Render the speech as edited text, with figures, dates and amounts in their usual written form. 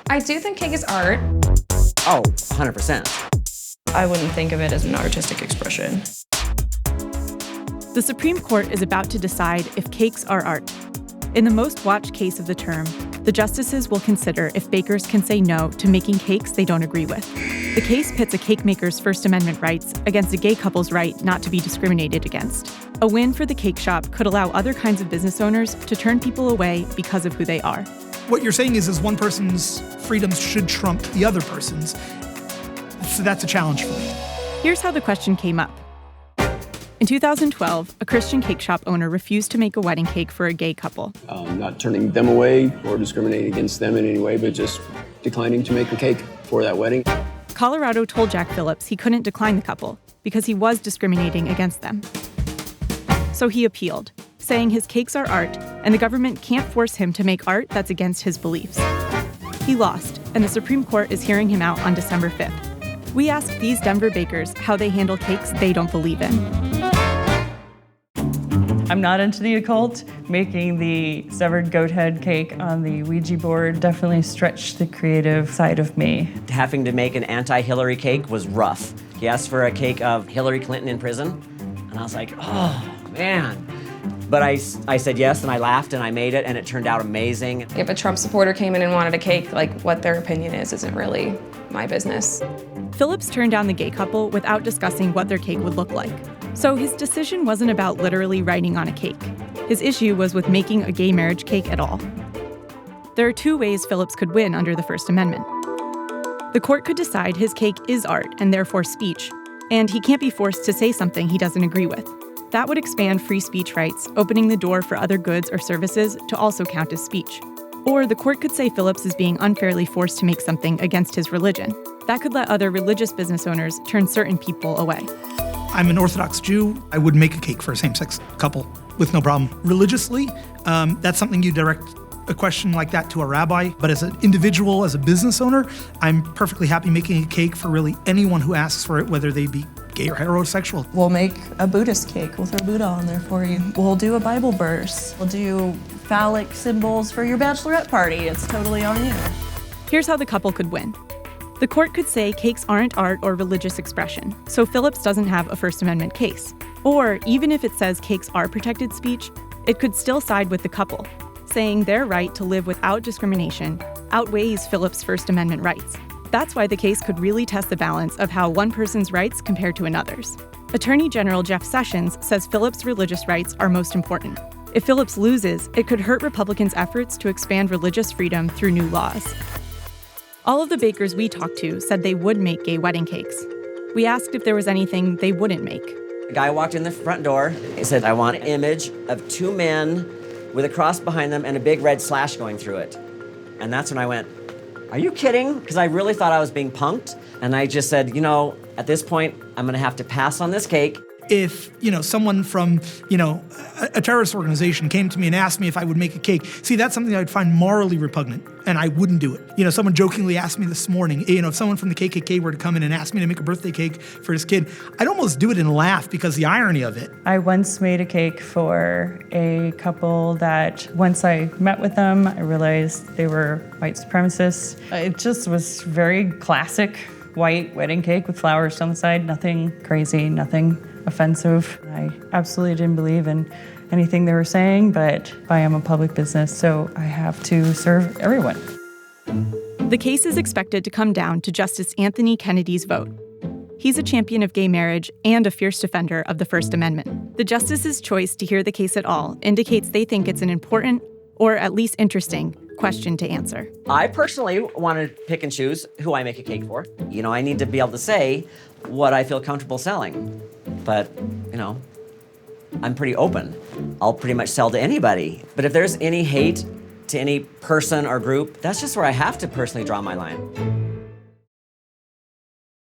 I do think cake is art. Oh, 100%. I wouldn't think of it as an artistic expression. The Supreme Court is about to decide if cakes are art. In the most watched case of the term, the justices will consider if bakers can say no to making cakes they don't agree with. The case pits a cake maker's First Amendment rights against a gay couple's right not to be discriminated against. A win for the Cakeshop could allow other kinds of business owners to turn people away because of who they are. What you're saying is one person's freedoms should trump the other person's. So that's a challenge for me. Here's how the question came up. In 2012, a Christian cake shop owner refused to make a wedding cake for a gay couple. Not turning them away or discriminating against them in any way, but just declining to make a cake for that wedding. Colorado told Jack Phillips he couldn't decline the couple because he was discriminating against them. So he appealed, saying his cakes are art and the government can't force him to make art that's against his beliefs. He lost, and the Supreme Court is hearing him out on December 5th. We asked these Denver bakers how they handle cakes they don't believe in. I'm not into the occult. Making the severed goat head cake on the Ouija board definitely stretched the creative side of me. Having to make an anti-Hillary cake was rough. He asked for a cake of Hillary Clinton in prison, and I was like, oh, man. But I said yes, and I laughed, and I made it, and it turned out amazing. If a Trump supporter came in and wanted a cake, like what their opinion is isn't really my business. Phillips turned down the gay couple without discussing what their cake would look like. So his decision wasn't about literally writing on a cake. His issue was with making a gay marriage cake at all. There are two ways Phillips could win under the First Amendment. The court could decide his cake is art and therefore speech, and he can't be forced to say something he doesn't agree with. That would expand free speech rights, opening the door for other goods or services to also count as speech. Or the court could say Phillips is being unfairly forced to make something against his religion. That could let other religious business owners turn certain people away. I'm an Orthodox Jew. I would make a cake for a same-sex couple with no problem. Religiously, that's something you direct a question like that to a rabbi. But as an individual, as a business owner, I'm perfectly happy making a cake for really anyone who asks for it, whether they be gay or heterosexual. We'll make a Buddhist cake. We'll throw Buddha on there for you. We'll do a Bible verse. We'll do phallic symbols for your bachelorette party. It's totally on you. Here's how the couple could win. The court could say cakes aren't art or religious expression, so Phillips doesn't have a First Amendment case. Or even if it says cakes are protected speech, it could still side with the couple, saying their right to live without discrimination outweighs Phillips' First Amendment rights. That's why the case could really test the balance of how one person's rights compare to another's. Attorney General Jeff Sessions says Phillips' religious rights are most important. If Phillips loses, it could hurt Republicans' efforts to expand religious freedom through new laws. All of the bakers we talked to said they would make gay wedding cakes. We asked if there was anything they wouldn't make. A guy walked in the front door. He said, I want an image of two men with a cross behind them and a big red slash going through it. And that's when I went, are you kidding? Because I really thought I was being punked. And I just said, at this point, I'm going to have to pass on this cake. If, someone from, a terrorist organization came to me and asked me if I would make a cake, see, that's something I would find morally repugnant, and I wouldn't do it. Someone jokingly asked me this morning, if someone from the KKK were to come in and ask me to make a birthday cake for his kid, I'd almost do it and laugh because the irony of it. I once made a cake for a couple that once I met with them, I realized they were white supremacists. It just was very classic white wedding cake with flowers on the side, nothing crazy, nothing offensive. I absolutely didn't believe in anything they were saying, but I am a public business, so I have to serve everyone. The case is expected to come down to Justice Anthony Kennedy's vote. He's a champion of gay marriage and a fierce defender of the First Amendment. The justice's choice to hear the case at all indicates they think it's an important, or at least interesting, question to answer. I personally want to pick and choose who I make a cake for. I need to be able to say what I feel comfortable selling. But, I'm pretty open. I'll pretty much sell to anybody. But if there's any hate to any person or group, that's just where I have to personally draw my line.